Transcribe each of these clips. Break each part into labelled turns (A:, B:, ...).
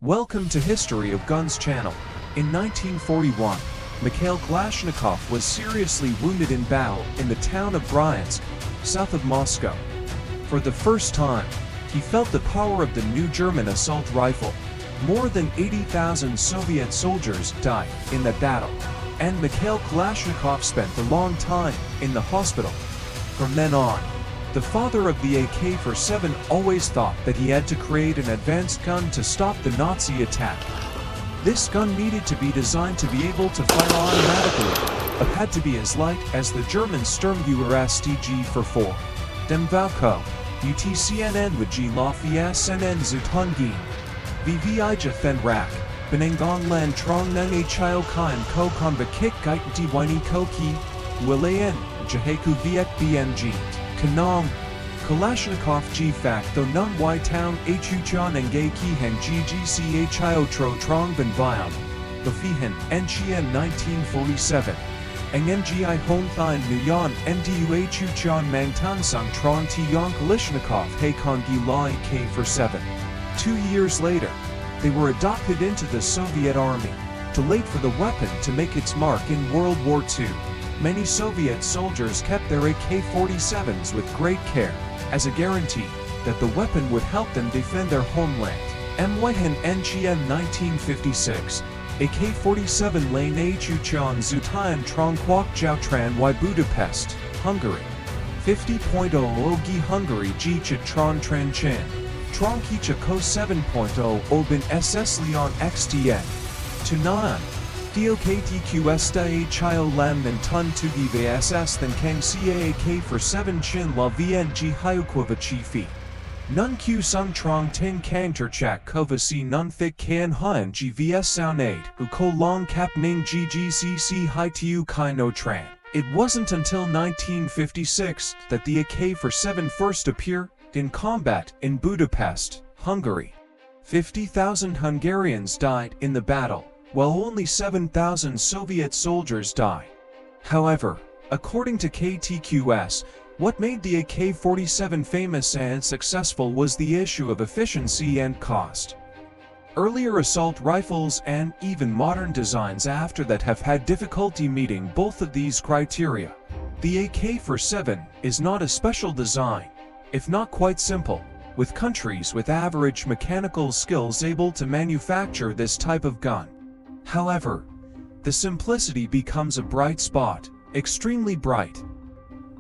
A: Welcome to History of Guns channel. In 1941, Mikhail Kalashnikov was seriously wounded in battle in the town of Bryansk, south of Moscow. For the first time, he felt the power of the new German assault rifle. More than 80,000 Soviet soldiers died in that battle, and Mikhail Kalashnikov spent a long time in the hospital. From then on, the father of the AK-47 always thought that he had to create an advanced gun to stop the Nazi attack. This gun needed to be designed to be able to fire automatically, but had to be as light as the German Sturmgewehr StG-4. Dem Valko, UTCNN with G Lafayette Zutongin. VVIJ Fenrak, Benengon Lan Trong Nang A Chio Kain Ko Konbakik Gaiti Wini Koki, Wilayan, Jaheku Viet BNG. Kanong, Kalashnikov G Facto Nung Y Town Huchan Nge Ki Heng GGCA Chio Tro Trong Ben Vion, Lafihan, Nchien 1947. Ng Ngi Hon Thien Nguyen Ndu Huchan Mang Tan Sung Tron T Yon Kalashnikov He Kongi La AK-47. 2 years later, they were adopted into the Soviet Army, too late for the weapon to make its mark in World War II. Many Soviet soldiers kept their AK-47s with great care, as a guarantee that the weapon would help them defend their homeland. Mwyhen Nchien 1956, AK-47 Lane Huchan Zutayan Trong Kwok Jiaotran Y Budapest, Hungary. 50.0 Ogi Hungary G Tron Tran Chan. Trong Kicha Ko 7.0 Oben SS Leon XTN. Tunan. DOKTQS Da Chio Lam Min Tun Tugi VSS Than Kang CAAK-47 Chin La VNG Hyukwava Chifi. Nun Q Sung Trong Tin Kang Terchak Kova Si Nun Thik Kan Hun GVS Sound 8 Hu Ko Long Kap Ning GGCC Hai Tiu Kai No Tran. It wasn't until 1956 that the AK-47 first appeared in combat in Budapest, Hungary. 50,000 Hungarians died in the battle, while only 7,000 Soviet soldiers died. However, according to KTQS, what made the AK-47 famous and successful was the issue of efficiency and cost. Earlier assault rifles and even modern designs after that have had difficulty meeting both of these criteria. The AK-47 is not a special design, if not quite simple, with countries with average mechanical skills able to manufacture this type of gun. However, the simplicity becomes a bright spot, extremely bright.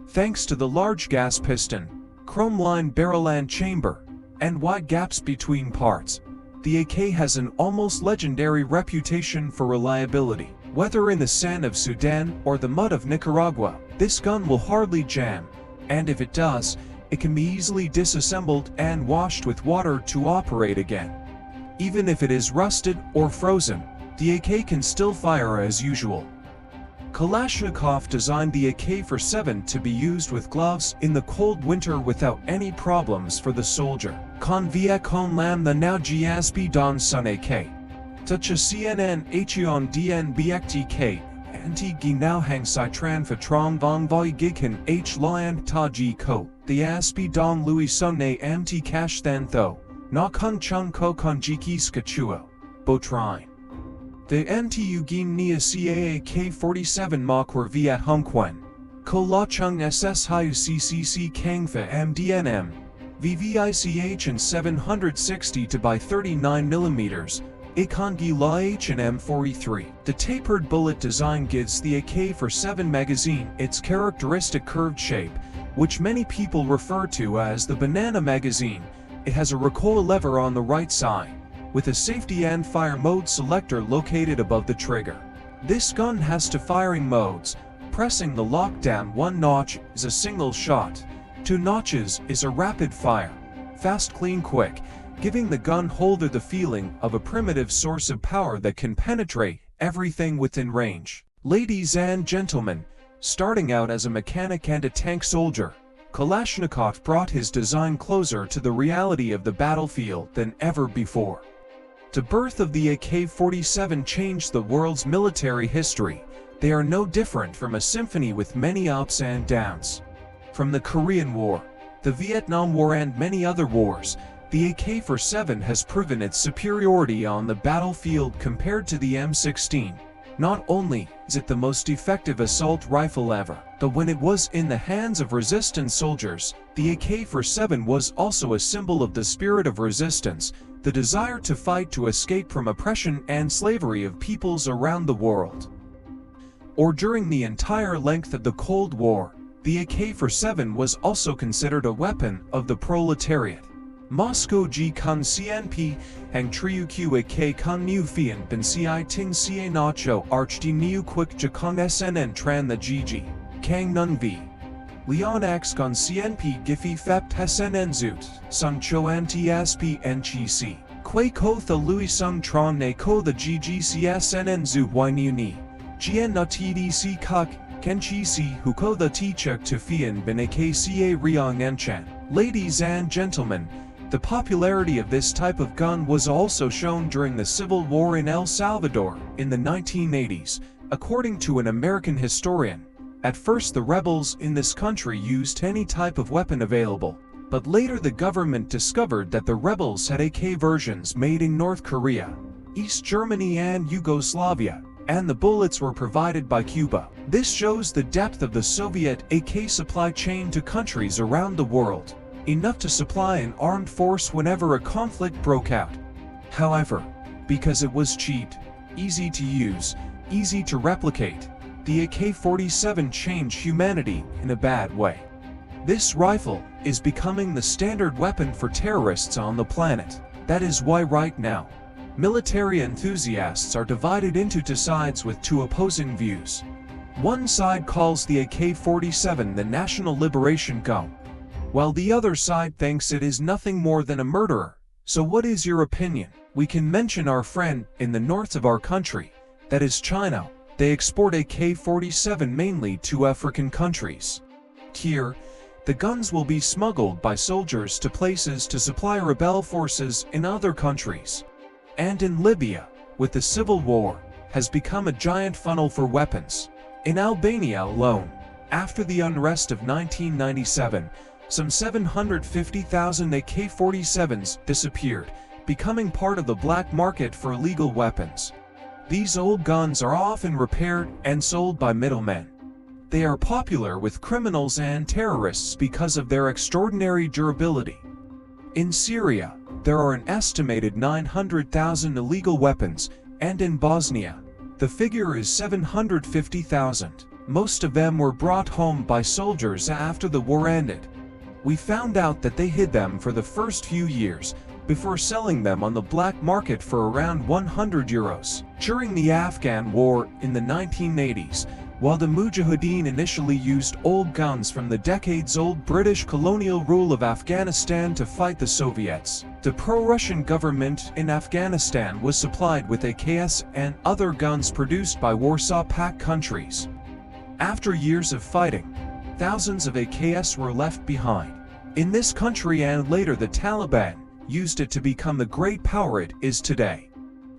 A: Thanks to the large gas piston, chrome-lined barrel and chamber, and wide gaps between parts, the AK has an almost legendary reputation for reliability. Whether in the sand of Sudan or the mud of Nicaragua, this gun will hardly jam, and if it does, it can be easily disassembled and washed with water to operate again. Even if it is rusted or frozen, the AK can still fire as usual. Kalashnikov designed the AK-47 to be used with gloves in the cold winter without any problems for the soldier. Con via con lam the now GSB Don Sun AK. Tucha CNN Hion DN BXTK. Anti gi now hang si tran fa trong vong voi gikan H lion ta ji ko. The aspi dong Louis Sunne mt cash than tho. Na kun chung ko kon jiki skachuo. Botrine. The NTU Gin Nia CAAK-47 Makwar Viet Hungquen. Ko La Chung SS Hiu CCC Kangfa MDNM. VVICH and 760 to by 39mm. Ikongi La H&M 43. The tapered bullet design gives the AK-47 magazine its characteristic curved shape, which many people refer to as the banana magazine. It has a recoil lever on the right side, with a safety and fire mode selector located above the trigger. This gun has two firing modes. Pressing the lockdown 1 notch is a single shot. 2 notches is a rapid fire. Fast, clean, quick, giving the gun holder the feeling of a primitive source of power that can penetrate everything within range. Ladies and gentlemen, starting out as a mechanic and a tank soldier, Kalashnikov brought his design closer to the reality of the battlefield than ever before. The birth of the AK-47 changed the world's military history. They are no different from a symphony with many ups and downs. From the Korean War, the Vietnam War and many other wars, The AK-47 has proven its superiority on the battlefield compared to the M16. Not only is it the most effective assault rifle ever, but when it was in the hands of resistance soldiers, the AK-47 was also a symbol of the spirit of resistance, the desire to fight to escape from oppression and slavery of peoples around the world. Or during the entire length of the Cold War, the AK-47 was also considered a weapon of the proletariat. Moscow G kan CNP, hang triu qa kan niu fian ben ci ting ca nacho archdi niu quick jakong snn tran the gg, kang nun v. Leon x kan CNP gifi fept snn zoot, sung cho anti sp nchi c. Quay ko the louis sung tron ne ko the gg csnn zoot y niu ni. Gien na tdc kuk, kenchi si huko the tichuk to fian ben akca riang enchan. Ladies and gentlemen, the popularity of this type of gun was also shown during the Civil War in El Salvador in the 1980s, according to an American historian. At first the rebels in this country used any type of weapon available, but later the government discovered that the rebels had AK versions made in North Korea, East Germany and Yugoslavia, and the bullets were provided by Cuba. This shows the depth of the Soviet AK supply chain to countries around the world, enough to supply an armed force whenever a conflict broke out. However, because it was cheap, easy to use, easy to replicate, the AK-47 changed humanity in a bad way. This rifle is becoming the standard weapon for terrorists on the planet. That is why right now, military enthusiasts are divided into two sides with two opposing views. One side calls the AK-47 the national liberation gun, while the other side thinks it is nothing more than a murderer. So what is your opinion? We can mention our friend in the north of our country, that is China. They export AK-47 mainly to African countries. Here, the guns will be smuggled by soldiers to places to supply rebel forces in other countries. And in Libya, with the civil war, has become a giant funnel for weapons. In Albania alone, after the unrest of 1997, some 750,000 AK-47s disappeared, becoming part of the black market for illegal weapons. These old guns are often repaired and sold by middlemen. They are popular with criminals and terrorists because of their extraordinary durability. In Syria, there are an estimated 900,000 illegal weapons, and in Bosnia, the figure is 750,000. Most of them were brought home by soldiers after the war ended. We found out that they hid them for the first few years, before selling them on the black market for around 100 euros. During the Afghan War in the 1980s, while the Mujahideen initially used old guns from the decades-old British colonial rule of Afghanistan to fight the Soviets, the pro-Russian government in Afghanistan was supplied with AKs and other guns produced by Warsaw Pact countries. After years of fighting, thousands of AKs were left behind. In this country and later the Taliban used it to become the great power it is today.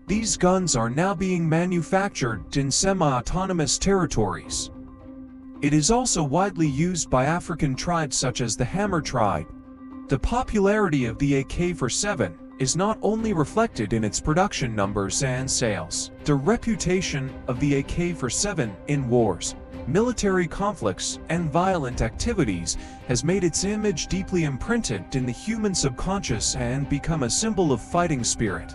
A: These guns are now being manufactured in semi-autonomous territories. It is also widely used by African tribes such as the Hammer tribe. The popularity of the AK-47 is not only reflected in its production numbers and sales. The reputation of the AK-47 in wars, military conflicts, and violent activities has made its image deeply imprinted in the human subconscious and become a symbol of fighting spirit.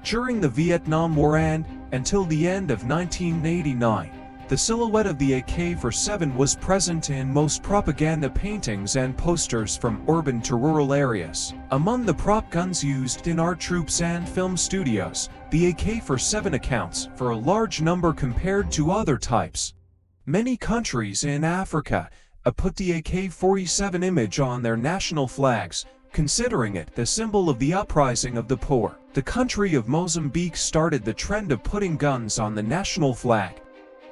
A: During the Vietnam War and until the end of 1989, the silhouette of the AK-47 was present in most propaganda paintings and posters from urban to rural areas. Among the prop guns used in our troops and film studios, the AK-47 accounts for a large number compared to other types. Many countries in Africa put the AK-47 image on their national flags, considering it the symbol of the uprising of the poor. The country of Mozambique started the trend of putting guns on the national flag.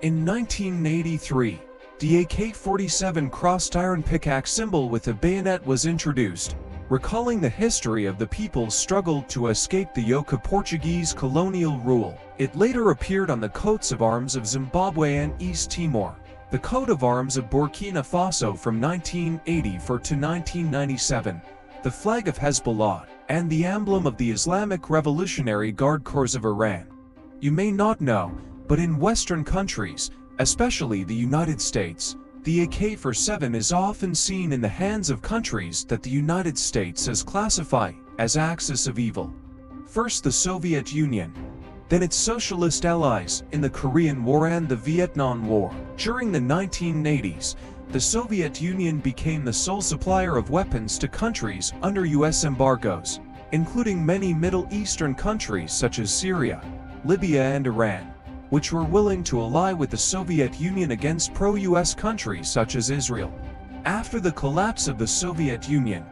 A: In 1983, the AK-47 crossed iron pickaxe symbol with a bayonet was introduced, recalling the history of the people's struggle to escape the yoke of Portuguese colonial rule. It later appeared on the coats of arms of Zimbabwe and East Timor, the coat of arms of Burkina Faso from 1984 to 1997, the flag of Hezbollah, and the emblem of the Islamic Revolutionary Guard Corps of Iran. You may not know, but in Western countries, especially the United States, the AK-47 is often seen in the hands of countries that the United States has classified as axis of evil. First the Soviet Union, then its socialist allies in the Korean War and the Vietnam War. During the 1980s, the Soviet Union became the sole supplier of weapons to countries under US embargoes, including many Middle Eastern countries such as Syria, Libya and Iran, which were willing to ally with the Soviet Union against pro-US countries such as Israel. After the collapse of the Soviet Union,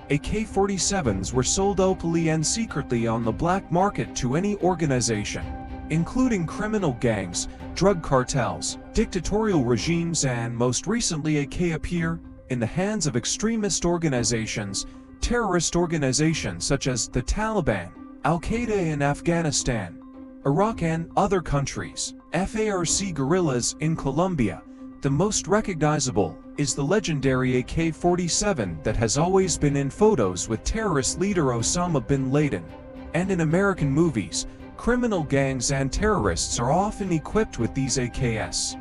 A: AK-47s were sold openly and secretly on the black market to any organization, including criminal gangs, drug cartels, dictatorial regimes, and most recently AK appear in the hands of extremist organizations, terrorist organizations such as the Taliban, Al-Qaeda in Afghanistan, Iraq and other countries. FARC guerrillas in Colombia. The most recognizable is the legendary AK-47 that has always been in photos with terrorist leader Osama bin Laden. And in American movies, criminal gangs and terrorists are often equipped with these AKs.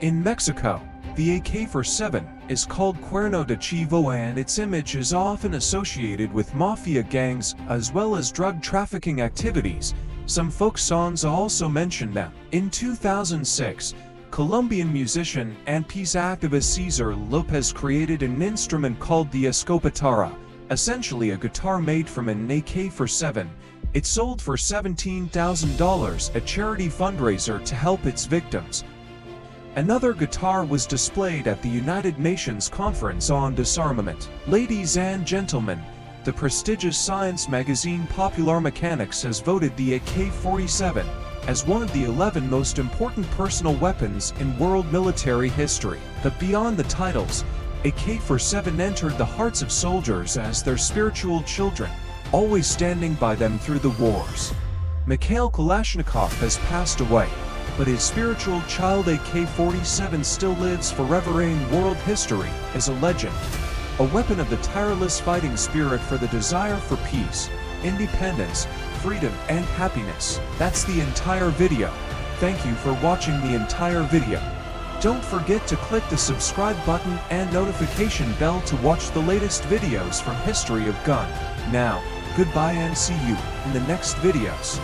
A: In Mexico, the AK-47 is called Cuerno de Chivo, and its image is often associated with mafia gangs as well as drug trafficking activities. Some folk songs also mention them. In 2006, Colombian musician and peace activist Cesar Lopez created an instrument called the escopetara, essentially a guitar made from an AK-47. It sold for $17,000 at charity fundraiser to help its victims. Another guitar was displayed at the United Nations Conference on Disarmament. Ladies and gentlemen, the prestigious science magazine Popular Mechanics has voted the AK-47 as one of the 11 most important personal weapons in world military history. But beyond the titles, AK-47 entered the hearts of soldiers as their spiritual children, always standing by them through the wars. Mikhail Kalashnikov has passed away, but his spiritual child AK-47 still lives forever in world history as a legend. A weapon of the tireless fighting spirit for the desire for peace, independence, freedom, and happiness. That's the entire video. Thank you for watching the entire video. Don't forget to click the subscribe button and notification bell to watch the latest videos from History of Gun. Now, goodbye and see you in the next videos.